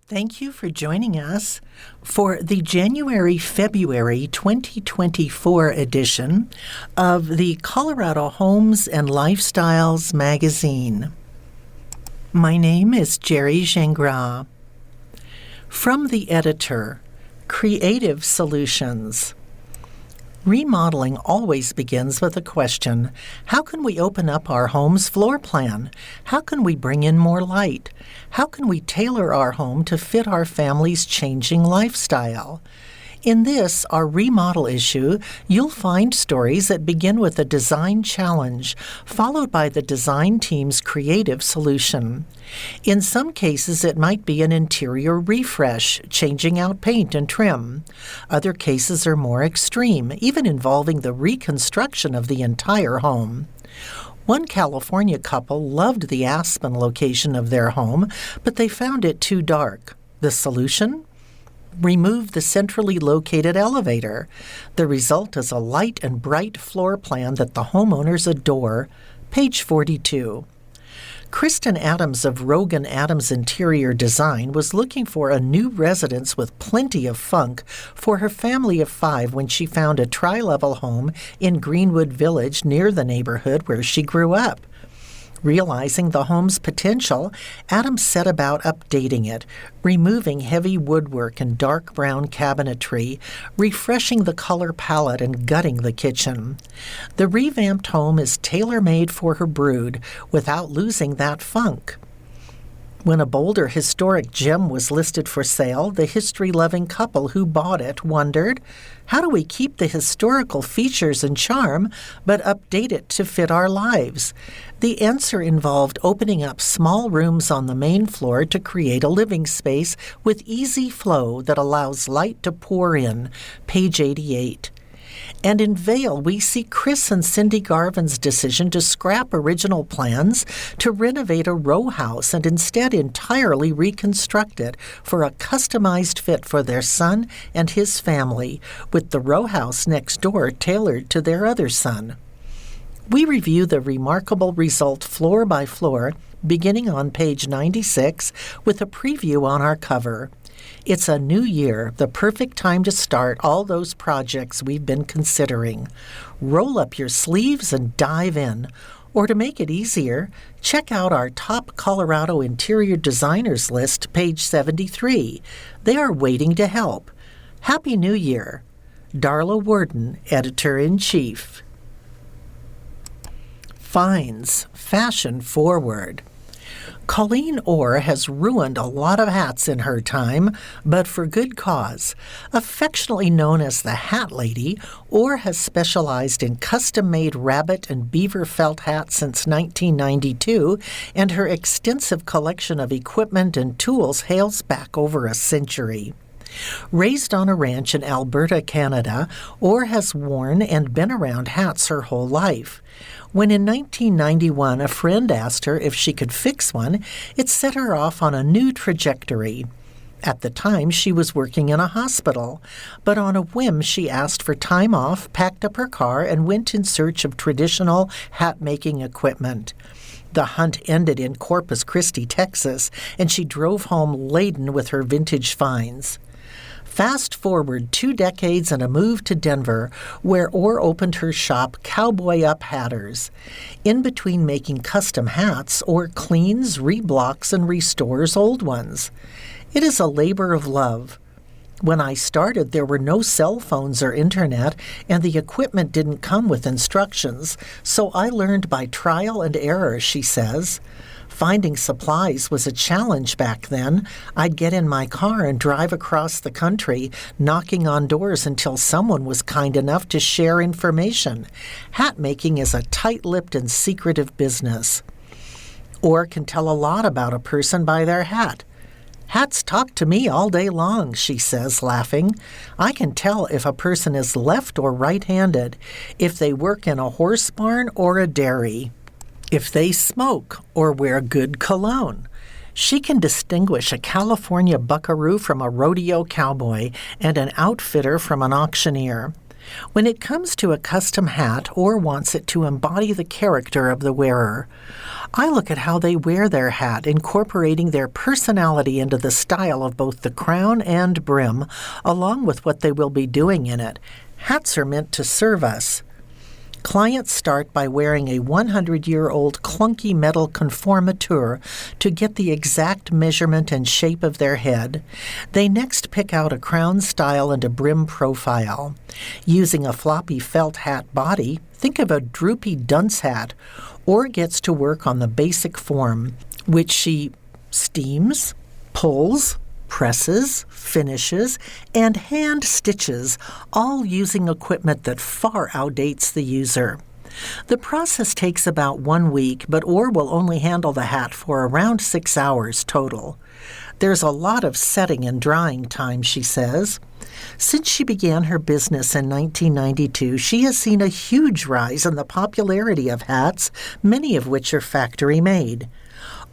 Thank you for joining us for the January-February 2024 edition of the Colorado Homes and Lifestyles magazine. My name is Jerry Gingras. From the editor, Creative Solutions. Remodeling always begins with a question: how can we open up our home's floor plan? How can we bring in more light? How can we tailor our home to fit our family's changing lifestyle? In this, our remodel issue, you'll find stories that begin with a design challenge, followed by the design team's creative solution. In some cases, it might be an interior refresh, changing out paint and trim. Other cases are more extreme, even involving the reconstruction of the entire home. One California couple loved the Aspen location of their home, but they found it too dark. The solution? Remove the centrally located elevator. The result is a light and bright floor plan that the homeowners adore. Page 42. Kristen Adams of Rogan Adams Interior Design was looking for a new residence with plenty of funk for her family of 5 when she found a tri-level home in Greenwood Village near the neighborhood where she grew up. Realizing the home's potential, Adams set about updating it, removing heavy woodwork and dark brown cabinetry, refreshing the color palette, and gutting the kitchen. The revamped home is tailor-made for her brood without losing that funk. When a Boulder historic gem was listed for sale, the history-loving couple who bought it wondered, how do we keep the historical features and charm, but update it to fit our lives? The answer involved opening up small rooms on the main floor to create a living space with easy flow that allows light to pour in. Page 88. And in Vail, we see Chris and Cindy Garvin's decision to scrap original plans to renovate a row house and instead entirely reconstruct it for a customized fit for their son and his family, with the row house next door tailored to their other son. We review the remarkable result floor by floor, beginning on page 96 with a preview on our cover. It's a new year, the perfect time to start all those projects we've been considering. Roll up your sleeves and dive in. Or to make it easier, check out our top Colorado interior designers list, page 73. They are waiting to help. Happy New Year. Darla Worden, Editor-in-Chief. Finds, fashion forward. Colleen Orr has ruined a lot of hats in her time, but for good cause. Affectionately known as the Hat Lady, Orr has specialized in custom-made rabbit and beaver felt hats since 1992, and her extensive collection of equipment and tools hails back over a century. Raised on a ranch in Alberta, Canada, Orr has worn and been around hats her whole life. When in 1991 a friend asked her if she could fix one, it set her off on a new trajectory. At the time, she was working in a hospital, but on a whim she asked for time off, packed up her car, and went in search of traditional hat-making equipment. The hunt ended in Corpus Christi, Texas, and she drove home laden with her vintage finds. Fast forward 2 decades and a move to Denver, where Orr opened her shop, Cowboy Up Hatters. In between making custom hats, Orr cleans, reblocks, and restores old ones. It is a labor of love. When I started, there were no cell phones or internet, and the equipment didn't come with instructions, so I learned by trial and error, she says. Finding supplies was a challenge back then. I'd get in my car and drive across the country, knocking on doors until someone was kind enough to share information. Hat making is a tight-lipped and secretive business. Orr can tell a lot about a person by their hat. Hats talk to me all day long, she says, laughing. I can tell if a person is left or right-handed, if they work in a horse barn or a dairy, if they smoke or wear good cologne. She can distinguish a California buckaroo from a rodeo cowboy and an outfitter from an auctioneer. when it comes to a custom hat or wants it to embody the character of the wearer. I look at how they wear their hat, incorporating their personality into the style of both the crown and brim, along with what they will be doing in it. Hats are meant to serve us. Clients start by wearing a 100-year-old clunky metal conformateur to get the exact measurement and shape of their head. They next pick out a crown style and a brim profile. Using a floppy felt hat body, think of a droopy dunce hat, or gets to work on the basic form, which she steams, pulls, presses, finishes, and hand stitches, all using equipment that far outdates the user. The process takes about 1 week, but Orr will only handle the hat for around 6 hours total. There's a lot of setting and drying time, she says. Since she began her business in 1992, she has seen a huge rise in the popularity of hats, many of which are factory-made.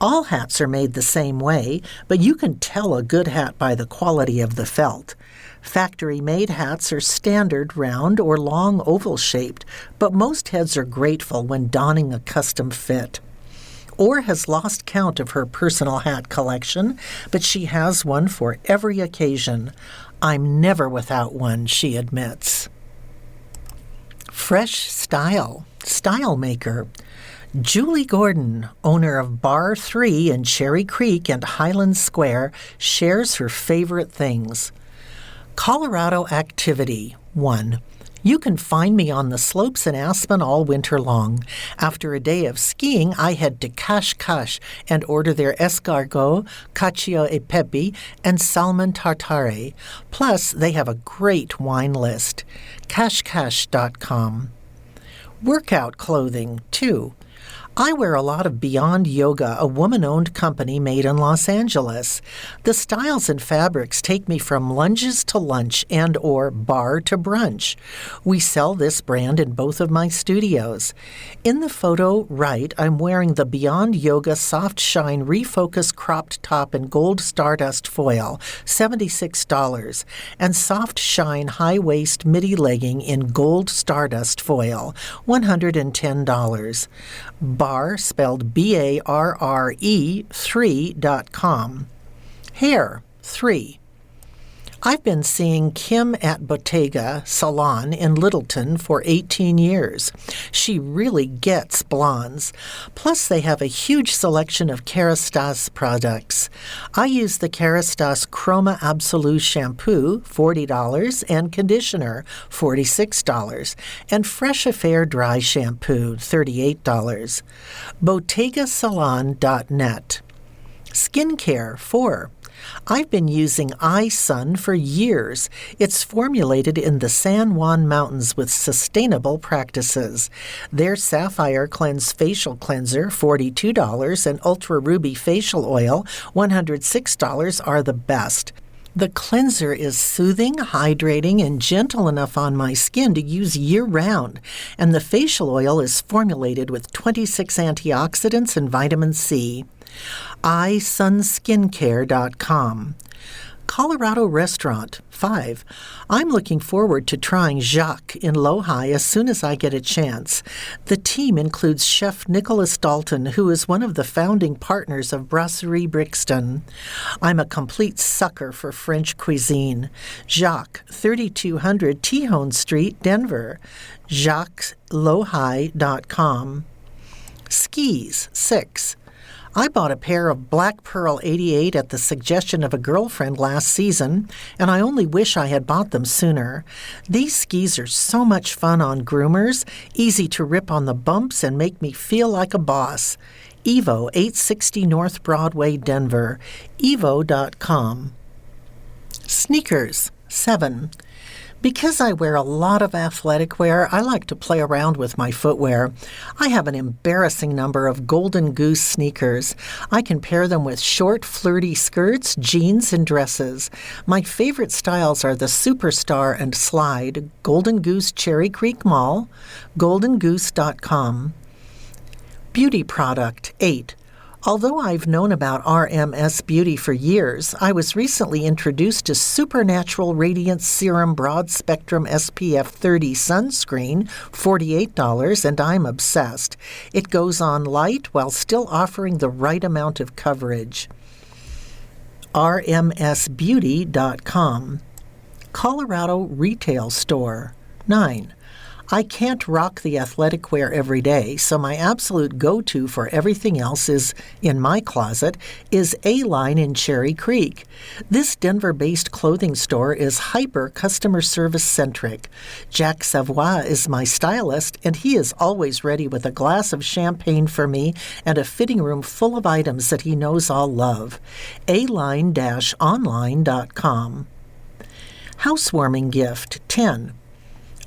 All hats are made the same way, but you can tell a good hat by the quality of the felt. Factory-made hats are standard, round, or long oval-shaped, but most heads are grateful when donning a custom fit. Orr has lost count of her personal hat collection, but she has one for every occasion. I'm never without one, she admits. Fresh Style, Style Maker. Julie Gordon, owner of Bar 3 in Cherry Creek and Highland Square, shares her favorite things. Colorado activity. 1. You can find me on the slopes in Aspen all winter long. After a day of skiing, I head to Cache Cache and order their escargot, cacio e pepe, and salmon tartare. Plus, they have a great wine list. CacheCache.com. Workout clothing. 2. I wear a lot of Beyond Yoga, a woman-owned company made in Los Angeles. The styles and fabrics take me from lunges to lunch and or bar to brunch. We sell this brand in both of my studios. In the photo right, I'm wearing the Beyond Yoga Soft Shine Refocus cropped top in gold stardust foil, $76, and Soft Shine high waist midi legging in gold stardust foil, $110. Barre, spelled B-A-R-R-E, 3.com. Hair, 3. I've been seeing Kim at Bottega Salon in Littleton for 18 years. She really gets blondes. Plus, they have a huge selection of Kerastase products. I use the Kerastase Chroma Absolu shampoo, $40, and conditioner, $46, and Fresh Affair dry shampoo, $38. BottegaSalon.net. Skincare, 4. I've been using iSun for years. It's formulated in the San Juan Mountains with sustainable practices. Their Sapphire Cleanse Facial Cleanser, $42, and Ultra Ruby Facial Oil, $106, are the best. The cleanser is soothing, hydrating, and gentle enough on my skin to use year-round, and the facial oil is formulated with 26 antioxidants and vitamin C. iSunSkincare.com. Colorado Restaurant, 5. I'm looking forward to trying Jacques in Lohi as soon as I get a chance. The team includes Chef Nicholas Dalton, who is one of the founding partners of Brasserie Brixton. I'm a complete sucker for French cuisine. Jacques, 3200 Tejon Street, Denver. JacquesLohi.com. Skis, 6. I bought a pair of Black Pearl 88 at the suggestion of a girlfriend last season, and I only wish I had bought them sooner. These skis are so much fun on groomers, easy to rip on the bumps and make me feel like a boss. Evo, 860 North Broadway, Denver. Evo.com. Sneakers, 7. Because I wear a lot of athletic wear, I like to play around with my footwear. I have an embarrassing number of Golden Goose sneakers. I can pair them with short, flirty skirts, jeans, and dresses. My favorite styles are the Superstar and Slide, Golden Goose Cherry Creek Mall, goldengoose.com. Beauty product, 8. Although I've known about RMS Beauty for years, I was recently introduced to Supernatural Radiance Serum Broad Spectrum SPF 30 Sunscreen, $48, and I'm obsessed. It goes on light while still offering the right amount of coverage. rmsbeauty.com. Colorado Retail Store. 9. I can't rock the athletic wear every day, so my absolute go-to for everything else is, in my closet, is A-Line in Cherry Creek. This Denver-based clothing store is hyper customer service-centric. Jack Savoy is my stylist, and he is always ready with a glass of champagne for me and a fitting room full of items that he knows I'll love. aline-online.com. Housewarming gift. 10.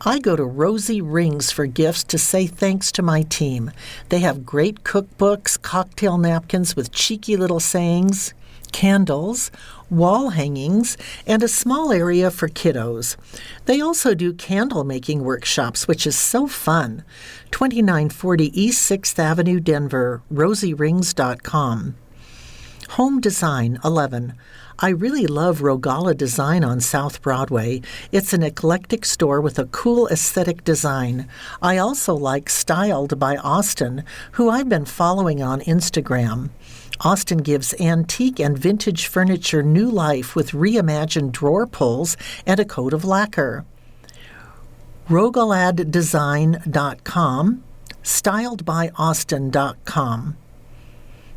I go to Rosie Rings for gifts to say thanks to my team. They have great cookbooks, cocktail napkins with cheeky little sayings, candles, wall hangings, and a small area for kiddos. They also do candle making workshops, which is so fun. 2940 East 6th Avenue, Denver, rosierings.com. Home Design. 11. I really love Rogala Design on South Broadway. It's an eclectic store with a cool aesthetic design. I also like Styled by Austin, who I've been following on Instagram. Austin gives antique and vintage furniture new life with reimagined drawer pulls and a coat of lacquer. rogaladdesign.com, styledbyaustin.com.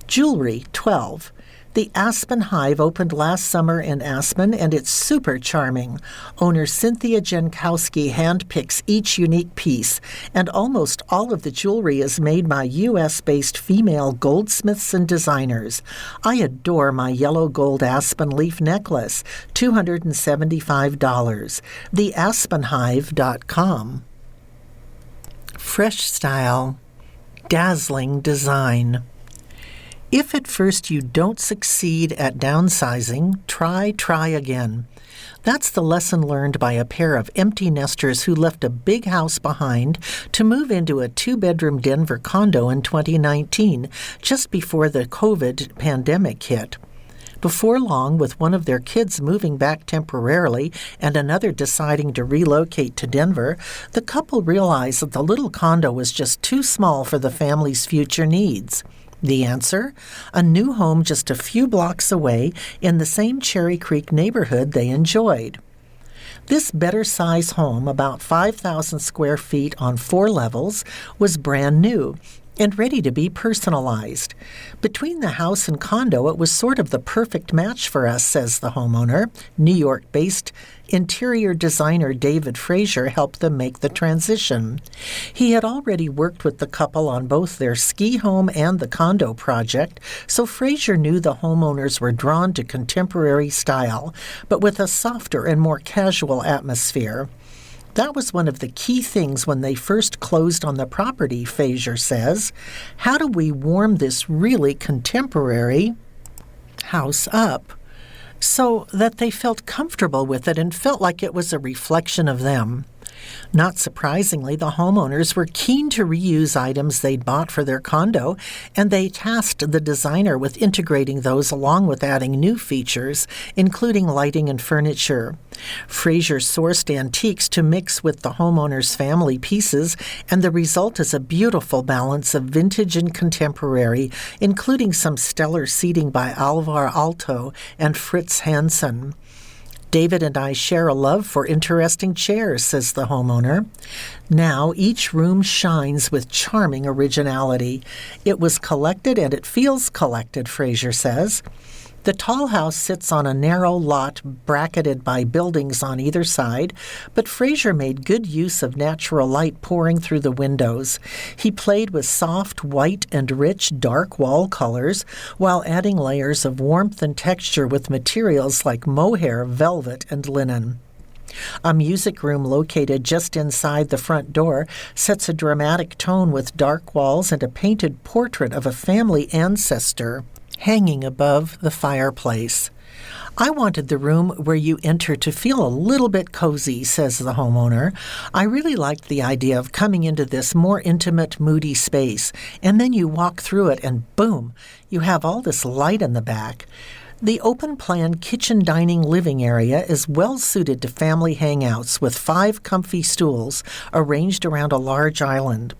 Jewelry. 12. The Aspen Hive opened last summer in Aspen, and it's super charming. Owner Cynthia Jankowski handpicks each unique piece, and almost all of the jewelry is made by U.S.-based female goldsmiths and designers. I adore my yellow gold aspen leaf necklace, $275. theaspenhive.com. Fresh Style. Dazzling design. If at first you don't succeed at downsizing, try again. That's the lesson learned by a pair of empty nesters who left a big house behind to move into a 2-bedroom Denver condo in 2019, just before the COVID pandemic hit. Before long, with one of their kids moving back temporarily and another deciding to relocate to Denver, the couple realized that the little condo was just too small for the family's future needs. The answer? A new home just a few blocks away in the same Cherry Creek neighborhood they enjoyed. This better-size home, about 5,000 square feet on 4 levels, was brand new and ready to be personalized. Between the house and condo, it was sort of the perfect match for us, says the homeowner. New York-based interior designer David Frazier helped them make the transition. He had already worked with the couple on both their ski home and the condo project, so Frazier knew the homeowners were drawn to contemporary style, but with a softer and more casual atmosphere. That was one of the key things when they first closed on the property, Frazier says. How do we warm this really contemporary house up so that they felt comfortable with it and felt like it was a reflection of them? Not surprisingly, the homeowners were keen to reuse items they'd bought for their condo, and they tasked the designer with integrating those along with adding new features, including lighting and furniture. Frazier sourced antiques to mix with the homeowners' family pieces, and the result is a beautiful balance of vintage and contemporary, including some stellar seating by Alvar Aalto and Fritz Hansen. David and I share a love for interesting chairs, says the homeowner. Now each room shines with charming originality. It was collected and it feels collected, Frazier says. The tall house sits on a narrow lot bracketed by buildings on either side, but Frazier made good use of natural light pouring through the windows. He played with soft, white, and rich, dark wall colors while adding layers of warmth and texture with materials like mohair, velvet, and linen. A music room located just inside the front door sets a dramatic tone with dark walls and a painted portrait of a family ancestor hanging above the fireplace. I wanted the room where you enter to feel a little bit cozy, says the homeowner. I really liked the idea of coming into this more intimate, moody space, and then you walk through it and boom, you have all this light in the back. The open-plan kitchen dining living area is well suited to family hangouts with 5 comfy stools arranged around a large island.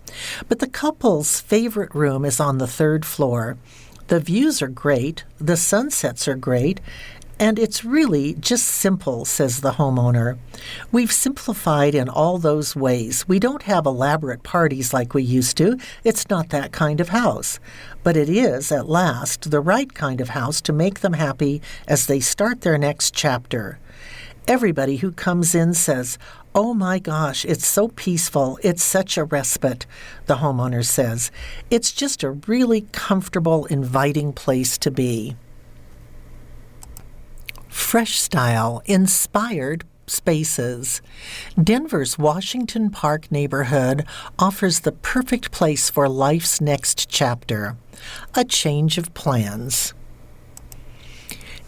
But the couple's favorite room is on the 3rd floor. The views are great, the sunsets are great, and it's really just simple, says the homeowner. We've simplified in all those ways. We don't have elaborate parties like we used to. It's not that kind of house. But it is, at last, the right kind of house to make them happy as they start their next chapter. Everybody who comes in says, "Oh my gosh, it's so peaceful. It's such a respite," the homeowner says. It's just a really comfortable, inviting place to be. Fresh style, inspired spaces. Denver's Washington Park neighborhood offers the perfect place for life's next chapter, a change of plans.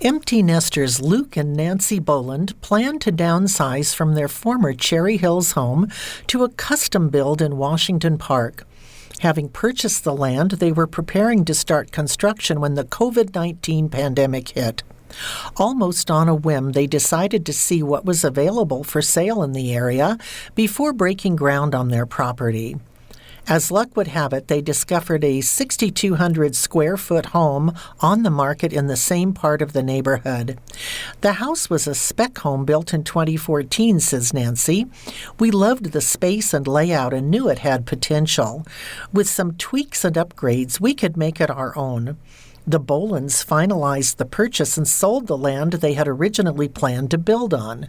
Empty nesters Luke and Nancy Boland plan to downsize from their former Cherry Hills home to a custom build in Washington Park. Having purchased the land, they were preparing to start construction when the COVID-19 pandemic hit. Almost on a whim, they decided to see what was available for sale in the area before breaking ground on their property. As luck would have it, they discovered a 6,200 square foot home on the market in the same part of the neighborhood. The house was a spec home built in 2014, says Nancy. We loved the space and layout and knew it had potential. With some tweaks and upgrades, we could make it our own. The Bolands finalized the purchase and sold the land they had originally planned to build on.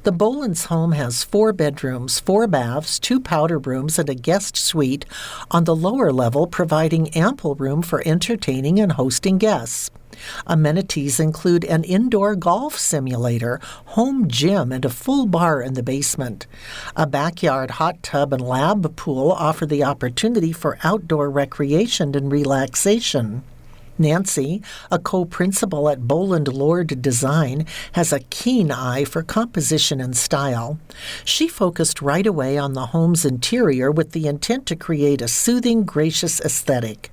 The Bolands home has 4 bedrooms, 4 baths, 2 powder rooms, and a guest suite on the lower level, providing ample room for entertaining and hosting guests. Amenities include an indoor golf simulator, home gym, and a full bar in the basement. A backyard hot tub and lab pool offer the opportunity for outdoor recreation and relaxation. Nancy, a co-principal at Boland Lord Design, has a keen eye for composition and style. She focused right away on the home's interior with the intent to create a soothing, gracious aesthetic.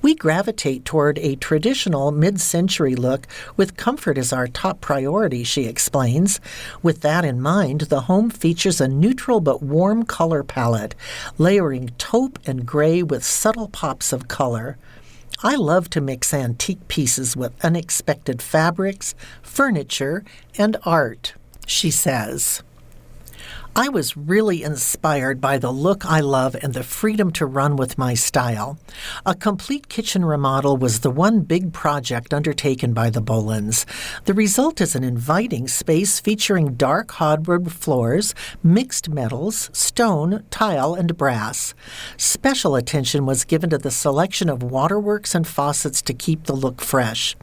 We gravitate toward a traditional mid-century look with comfort as our top priority, she explains. With that in mind, the home features a neutral but warm color palette, layering taupe and gray with subtle pops of color. I love to mix antique pieces with unexpected fabrics, furniture, and art, she says. I was really inspired by the look I love and the freedom to run with my style. A complete kitchen remodel was the one big project undertaken by the Bolands. The result is an inviting space featuring dark hardwood floors, mixed metals, stone, tile, and brass. Special attention was given to the selection of waterworks and faucets to keep the look fresh.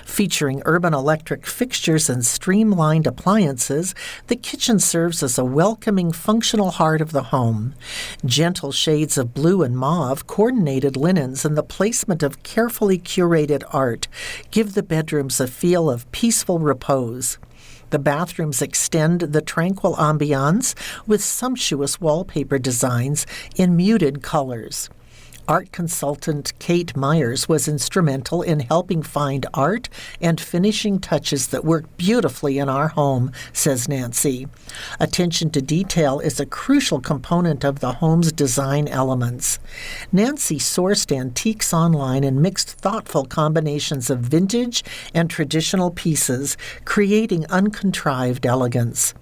Featuring urban electric fixtures and streamlined appliances, the kitchen serves as a welcoming, functional heart of the home. Gentle shades of blue and mauve, coordinated linens, and the placement of carefully curated art give the bedrooms a feel of peaceful repose. The bathrooms extend the tranquil ambiance with sumptuous wallpaper designs in muted colors. Art consultant Kate Myers was instrumental in helping find art and finishing touches that work beautifully in our home, says Nancy. Attention to detail is a crucial component of the home's design elements. Nancy sourced antiques online and mixed thoughtful combinations of vintage and traditional pieces, creating uncontrived elegance.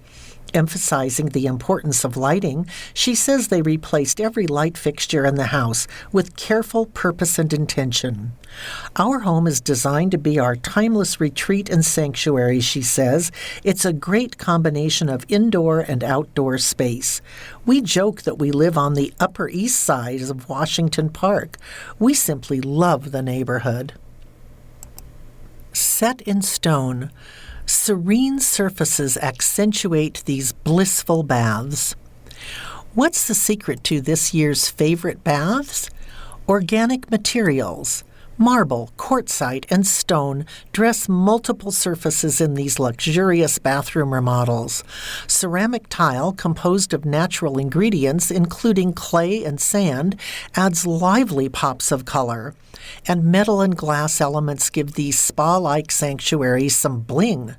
Emphasizing the importance of lighting, she says they replaced every light fixture in the house with careful purpose and intention. Our home is designed to be our timeless retreat and sanctuary, she says. It's a great combination of indoor and outdoor space. We joke that we live on the Upper East Side of Washington Park. We simply love the neighborhood. Set in stone. Serene surfaces accentuate these blissful baths. What's the secret to this year's favorite baths? Organic materials, Marble, quartzite, and stone dress multiple surfaces in these luxurious bathroom remodels. Ceramic tile, composed of natural ingredients including clay and sand, adds lively pops of color. And metal and glass elements give these spa-like sanctuaries some bling.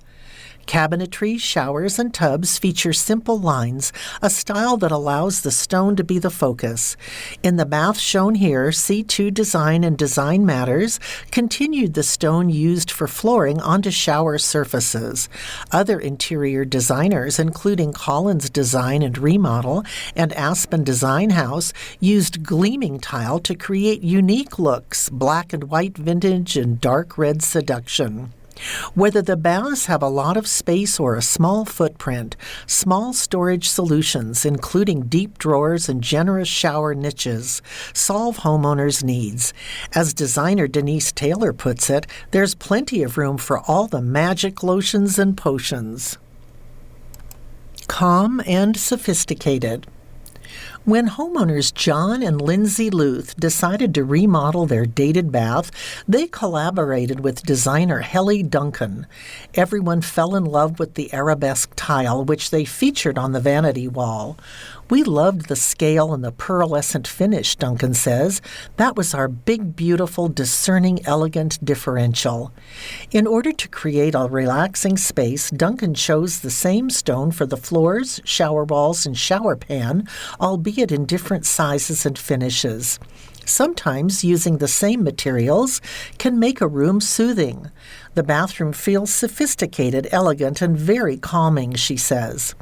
Cabinetry, showers, and tubs feature simple lines, a style that allows the stone to be the focus. In the bath shown here, C2 Design and Design Matters continued the stone used for flooring onto shower surfaces. Other interior designers, including Collins Design and Remodel and Aspen Design House, used gleaming tile to create unique looks, black and white vintage and dark red seduction. Whether the baths have a lot of space or a small footprint, small storage solutions, including deep drawers and generous shower niches, solve homeowners' needs. As designer Denise Taylor puts it, there's plenty of room for all the magic lotions and potions. Calm and sophisticated. When homeowners John and Lindsay Luth decided to remodel their dated bath, they collaborated with designer Helly Duncan. Everyone fell in love with the arabesque tile, which they featured on the vanity wall. "We loved the scale and the pearlescent finish," Duncan says. "That was our big, beautiful, discerning, elegant differential." In order to create a relaxing space, Duncan chose the same stone for the floors, shower walls, and shower pan, albeit in different sizes and finishes. Sometimes using the same materials can make a room soothing. The bathroom feels sophisticated, elegant, and very calming, she says.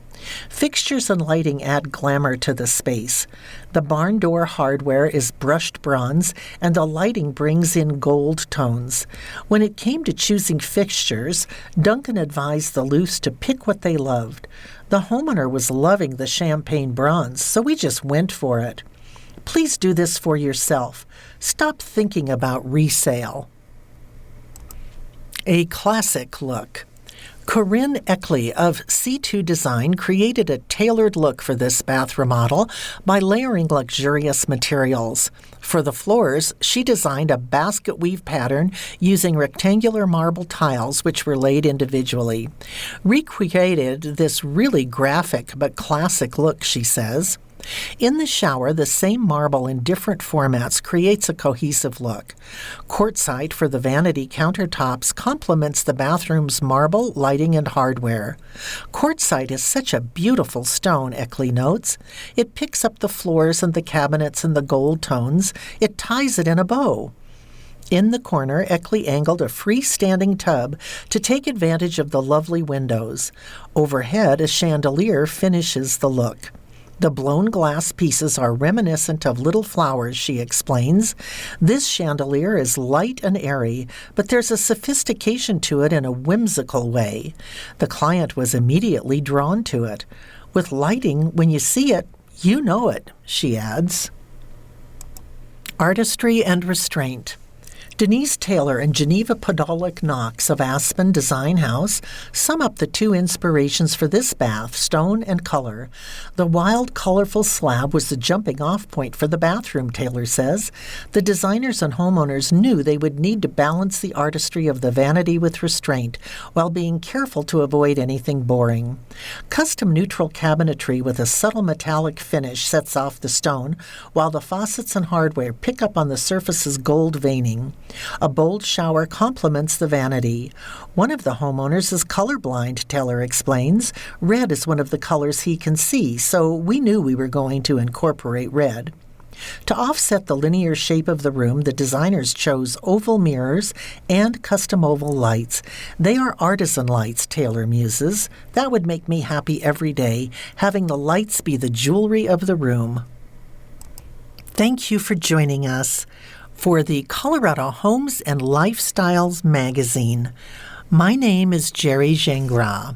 Fixtures and lighting add glamour to the space. The barn door hardware is brushed bronze, and the lighting brings in gold tones. When it came to choosing fixtures, Duncan advised the Luths to pick what they loved. The homeowner was loving the champagne bronze, so we just went for it. Please do this for yourself. Stop thinking about resale. A classic look. Corinne Eckley of C2 Design created a tailored look for this bath remodel by layering luxurious materials. For the floors, she designed a basket weave pattern using rectangular marble tiles which were laid individually. Recreated this really graphic but classic look, she says. In the shower, the same marble in different formats creates a cohesive look. Quartzite for the vanity countertops complements the bathroom's marble, lighting, and hardware. Quartzite is such a beautiful stone, Eckley notes. It picks up the floors and the cabinets in the gold tones. It ties it in a bow. In the corner, Eckley angled a freestanding tub to take advantage of the lovely windows. Overhead, a chandelier finishes the look. The blown glass pieces are reminiscent of little flowers, she explains. This chandelier is light and airy, but there's a sophistication to it in a whimsical way. The client was immediately drawn to it. With lighting, when you see it, you know it, she adds. Artistry and restraint. Denise Taylor and Geneva Podolak Knox of Aspen Design House sum up the two inspirations for this bath, stone and color. The wild, colorful slab was the jumping-off point for the bathroom, Taylor says. The designers and homeowners knew they would need to balance the artistry of the vanity with restraint, while being careful to avoid anything boring. Custom neutral cabinetry with a subtle metallic finish sets off the stone, while the faucets and hardware pick up on the surface's gold veining. A bold shower complements the vanity. One of the homeowners is colorblind, Taylor explains. Red is one of the colors he can see, so we knew we were going to incorporate red. To offset the linear shape of the room, the designers chose oval mirrors and custom oval lights. They are artisan lights, Taylor muses. That would make me happy every day, having the lights be the jewelry of the room. Thank you for joining us for the Colorado Homes and Lifestyles magazine. My name is Jerry Gingras.